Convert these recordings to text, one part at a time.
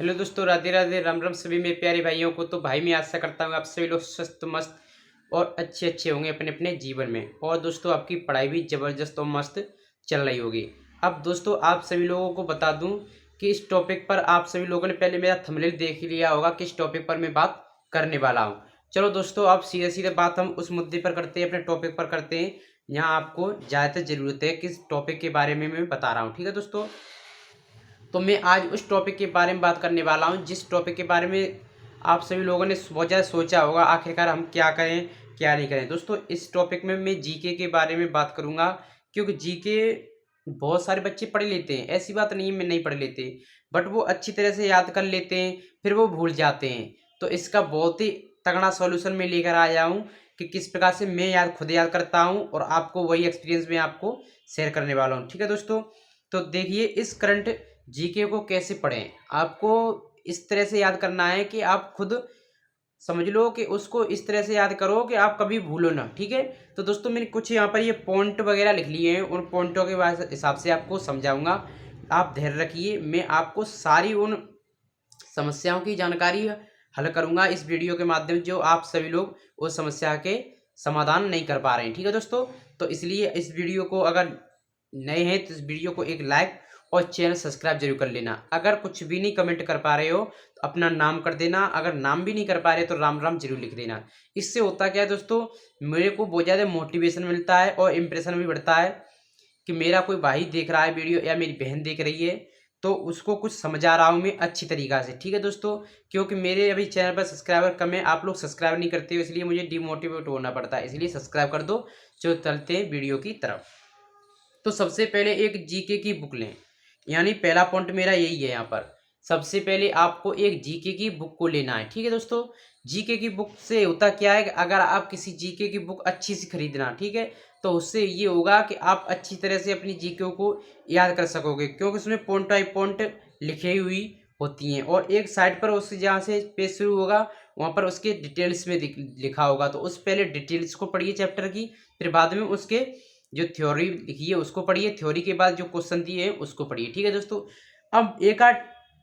Hello दोस्तों, राधे राधे, राम राम सभी मेरे प्यारे भाइयों को। तो भाई मैं आशा करता हूँ आप सभी लोग स्वस्थ मस्त और अच्छे अच्छे होंगे अपने अपने जीवन में। और दोस्तों आपकी पढ़ाई भी ज़बरदस्त और मस्त चल रही होगी। अब दोस्तों आप सभी लोगों को बता दूं कि इस टॉपिक पर आप सभी लोगों ने पहले मेरा थंबनेल देख ही लिया होगा किस टॉपिक पर मैं बात करने वाला हूँ। चलो दोस्तों आप सीधे सीधे बात हम उस मुद्दे पर करते हैं, अपने टॉपिक पर करते हैं। यहाँ आपको ज़्यादातर ज़रूरत है किस टॉपिक के बारे में मैं बता रहा हूँ। ठीक है दोस्तों, तो मैं आज उस टॉपिक के बारे में बात करने वाला हूँ जिस टॉपिक के बारे में आप सभी लोगों ने बहुत ज़्यादा सोचा होगा, आखिरकार हम क्या करें क्या नहीं करें। दोस्तों इस टॉपिक में मैं जीके के बारे में बात करूँगा, क्योंकि जीके बहुत सारे बच्चे पढ़ लेते हैं, ऐसी बात नहीं है मैं नहीं पढ़ लेते, बट वो अच्छी तरह से याद कर लेते हैं फिर वो भूल जाते हैं। तो इसका बहुत ही तगड़ा सॉल्यूशन मैं लेकर आया हूँ कि किस प्रकार से मैं खुद याद करता हूँ और आपको वही एक्सपीरियंस मैं आपको शेयर करने वाला हूँ। ठीक है दोस्तों, तो देखिए इस करंट जीके को कैसे पढ़ें। आपको इस तरह से याद करना है कि आप खुद समझ लो कि उसको इस तरह से याद करो कि आप कभी भूलो ना। ठीक है, तो दोस्तों मैंने कुछ यहाँ पर ये पॉइंट वगैरह लिख लिए हैं, उन पॉइंटों के हिसाब से आपको समझाऊंगा। आप धैर्य रखिए, मैं आपको सारी उन समस्याओं की जानकारी हल करूंगा इस वीडियो के माध्यम से जो आप सभी लोग उस समस्या के समाधान नहीं कर पा रहे हैं। ठीक है दोस्तों, तो इसलिए इस वीडियो को अगर नए हैं तो इस वीडियो को एक लाइक और चैनल सब्सक्राइब जरूर कर लेना। अगर कुछ भी नहीं कमेंट कर पा रहे हो तो अपना नाम कर देना, अगर नाम भी नहीं कर पा रहे तो राम राम जरूर लिख देना। इससे होता क्या है दोस्तों, मेरे को बहुत ज़्यादा मोटिवेशन मिलता है और इम्प्रेशन भी बढ़ता है कि मेरा कोई भाई देख रहा है वीडियो या मेरी बहन देख रही है तो उसको कुछ समझा रहा हूँ मैं अच्छी तरीक़ा से। ठीक है दोस्तों, क्योंकि मेरे अभी चैनल पर सब्सक्राइबर कम है, आप लोग सब्सक्राइब नहीं करते हो, इसलिए मुझे डिमोटिवेट होना पड़ता है, इसलिए सब्सक्राइब कर दो। जो चलते हैं वीडियो की तरफ, तो सबसे पहले एक जीके की बुक लें, यानी पहला पॉइंट मेरा यही है। यहाँ पर सबसे पहले आपको एक जीके की बुक को लेना है। ठीक है दोस्तों, जीके की बुक से होता क्या है कि अगर आप किसी जीके की बुक अच्छी सी खरीदना, ठीक है, तो उससे ये होगा कि आप अच्छी तरह से अपनी जीके को याद कर सकोगे, क्योंकि उसमें पॉइंट बाई पॉइंट लिखी हुई होती हैं और एक साइड पर उससे जहाँ से पेज शुरू होगा वहाँ पर उसके डिटेल्स में लिखा होगा। तो उस पहले डिटेल्स को पढ़िए चैप्टर की, फिर बाद में उसके जो थ्योरी लिखी है उसको पढ़िए, थ्योरी के बाद जो क्वेश्चन दिए हैं उसको पढ़िए। ठीक है दोस्तों, अब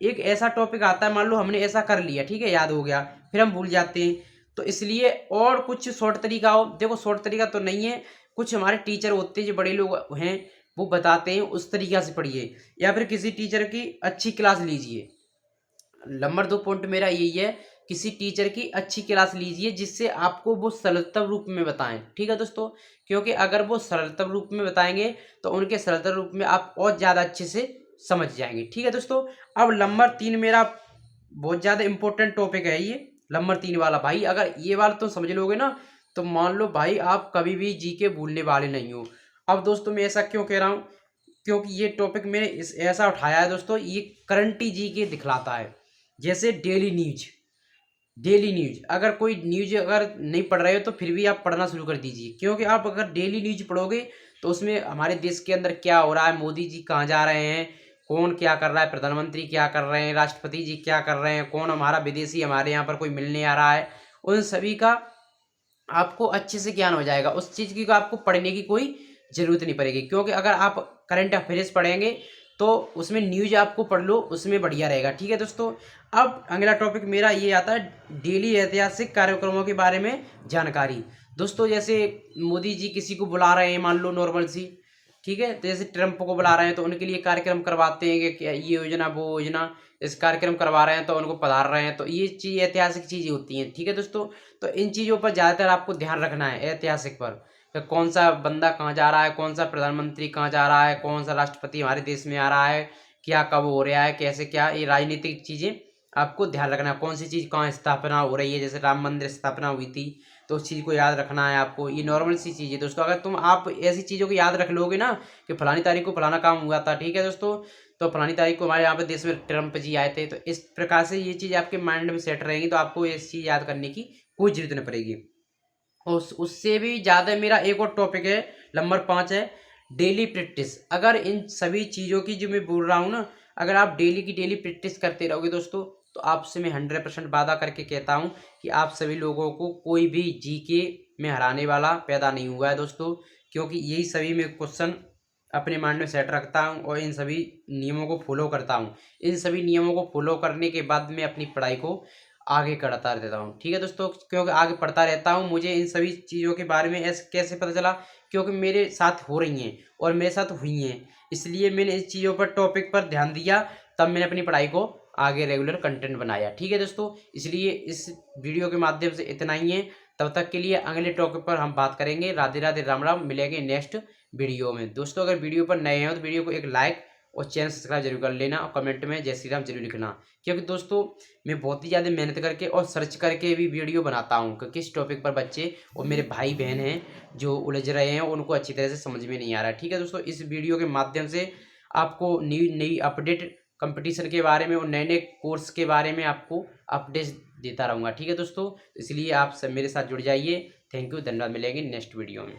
एक ऐसा टॉपिक आता है, मान लो हमने ऐसा कर लिया, ठीक है, याद हो गया, फिर हम भूल जाते हैं। तो इसलिए और कुछ शॉर्ट तरीका हो, देखो शॉर्ट तरीका तो नहीं है, कुछ हमारे टीचर होते हैं जो बड़े लोग हैं वो बताते हैं, उस तरीका से पढ़िए या फिर किसी टीचर की अच्छी क्लास लीजिए। नंबर 2 पॉइंट मेरा यही है, किसी टीचर की अच्छी क्लास लीजिए जिससे आपको वो सरलतम रूप में बताएं। ठीक है दोस्तों, क्योंकि अगर वो सरलतम रूप में बताएंगे तो उनके सरलतम रूप में आप और ज़्यादा अच्छे से समझ जाएंगे। ठीक है दोस्तों, अब नंबर 3 मेरा बहुत ज़्यादा इंपॉर्टेंट टॉपिक है ये नंबर 3 वाला। भाई अगर ये वाला तो समझ लोगे ना तो मान लो भाई आप कभी भी जीके भूलने वाले नहीं हो। अब दोस्तों मैं ऐसा क्यों कह रहा हूँ, क्योंकि ये टॉपिक मैंने ऐसा उठाया है दोस्तों, ये करंट ही जीके दिखलाता है। जैसे डेली न्यूज अगर कोई न्यूज अगर नहीं पढ़ रहे हो तो फिर भी आप पढ़ना शुरू कर दीजिए, क्योंकि आप अगर डेली न्यूज पढ़ोगे तो उसमें हमारे देश के अंदर क्या हो रहा है, मोदी जी कहाँ जा रहे हैं, कौन क्या कर रहा है, प्रधानमंत्री क्या कर रहे हैं, राष्ट्रपति जी क्या कर रहे हैं, कौन हमारा विदेशी हमारे यहाँ पर कोई मिलने आ रहा है, उन सभी का आपको अच्छे से ज्ञान हो जाएगा। उस चीज़ की को आपको पढ़ने की कोई ज़रूरत नहीं पड़ेगी, क्योंकि अगर आप करंट अफेयर्स पढ़ेंगे तो उसमें न्यूज आपको पढ़ लो, उसमें बढ़िया रहेगा। ठीक है दोस्तों, अब अगला टॉपिक मेरा ये आता है डेली ऐतिहासिक कार्यक्रमों के बारे में जानकारी। दोस्तों जैसे मोदी जी किसी को बुला रहे हैं, मान लो नॉर्मल सी, ठीक है, तो जैसे ट्रंप को बुला रहे हैं तो उनके लिए कार्यक्रम करवाते हैं कि ये योजना वो योजना, इस कार्यक्रम करवा रहे हैं तो उनको पधार रहे हैं, तो ये चीज़ ऐतिहासिक चीज़ें होती हैं। ठीक है दोस्तों, तो इन चीज़ों पर ज़्यादातर आपको ध्यान रखना है ऐतिहासिक पर, कि कौन सा बंदा कहाँ जा रहा है, कौन सा प्रधानमंत्री कहाँ जा रहा है, कौन सा राष्ट्रपति हमारे देश में आ रहा है, क्या कब हो रहा है, कैसे क्या, ये राजनीतिक चीज़ें आपको ध्यान रखना है। कौन सी चीज़ कहाँ स्थापना हो रही है, जैसे राम मंदिर स्थापना हुई थी तो उस चीज़ को याद रखना है आपको। ये नॉर्मल सी चीज़ है दोस्तों, अगर तुम आप ऐसी चीज़ों को याद रख लोगे ना कि फलानी तारीख को फलाना काम हुआ था, ठीक है दोस्तों, तो फलानी तारीख को हमारे यहाँ पे देश में ट्रंप जी आए थे, तो इस प्रकार से ये चीज़ आपके माइंड में सेट रहेगी, तो आपको ये चीज़ याद करने की कोई जरूरत नहीं पड़ेगी। और उससे भी ज़्यादा मेरा एक और टॉपिक है, नंबर 5 है डेली प्रैक्टिस। अगर इन सभी चीज़ों की जो मैं बोल रहा हूँ ना, अगर आप डेली की डेली प्रैक्टिस करते रहोगे दोस्तों, तो आपसे मैं 100% वादा करके कहता हूँ कि आप सभी लोगों को कोई भी जीके में हराने वाला पैदा नहीं हुआ है दोस्तों, क्योंकि यही सभी में क्वेश्चन अपने माइंड में सेट रखता हूँ और इन सभी नियमों को फॉलो करता हूँ। इन सभी नियमों को फॉलो करने के बाद मैं अपनी पढ़ाई को आगे करता रहता हूँ। ठीक है दोस्तों, क्योंकि आगे पढ़ता रहता हूँ। मुझे इन सभी चीज़ों के बारे में ऐसे कैसे पता चला, क्योंकि मेरे साथ हो रही हैं और मेरे साथ हुई हैं, इसलिए मैंने इस चीज़ों पर टॉपिक पर ध्यान दिया, तब मैंने अपनी पढ़ाई को आगे रेगुलर कंटेंट बनाया। ठीक है दोस्तों, इसलिए इस वीडियो के माध्यम से इतना ही है। तब तक के लिए अगले टॉपिक पर हम बात करेंगे। राधे राधे, राम राम, मिलेंगे नेक्स्ट वीडियो में। दोस्तों अगर वीडियो पर नए हैं तो वीडियो को एक लाइक और चैनल सब्सक्राइब जरूर कर लेना और कमेंट में जय श्री राम जरूर लिखना, क्योंकि दोस्तों मैं बहुत ही ज़्यादा मेहनत करके और सर्च करके भी वीडियो बनाता हूँ कि किस टॉपिक पर बच्चे और मेरे भाई बहन हैं जो उलझ रहे हैं, उनको अच्छी तरह से समझ में नहीं आ रहा है। ठीक है दोस्तों, इस वीडियो के माध्यम से आपको नई नई अपडेट कंपटीशन के बारे में और नए नए कोर्स के बारे में आपको अपडेट देता रहूँगा। ठीक है दोस्तों, इसलिए आप सब मेरे साथ जुड़ जाइए। थैंक यू, धन्यवाद, मिलेंगे नेक्स्ट वीडियो में।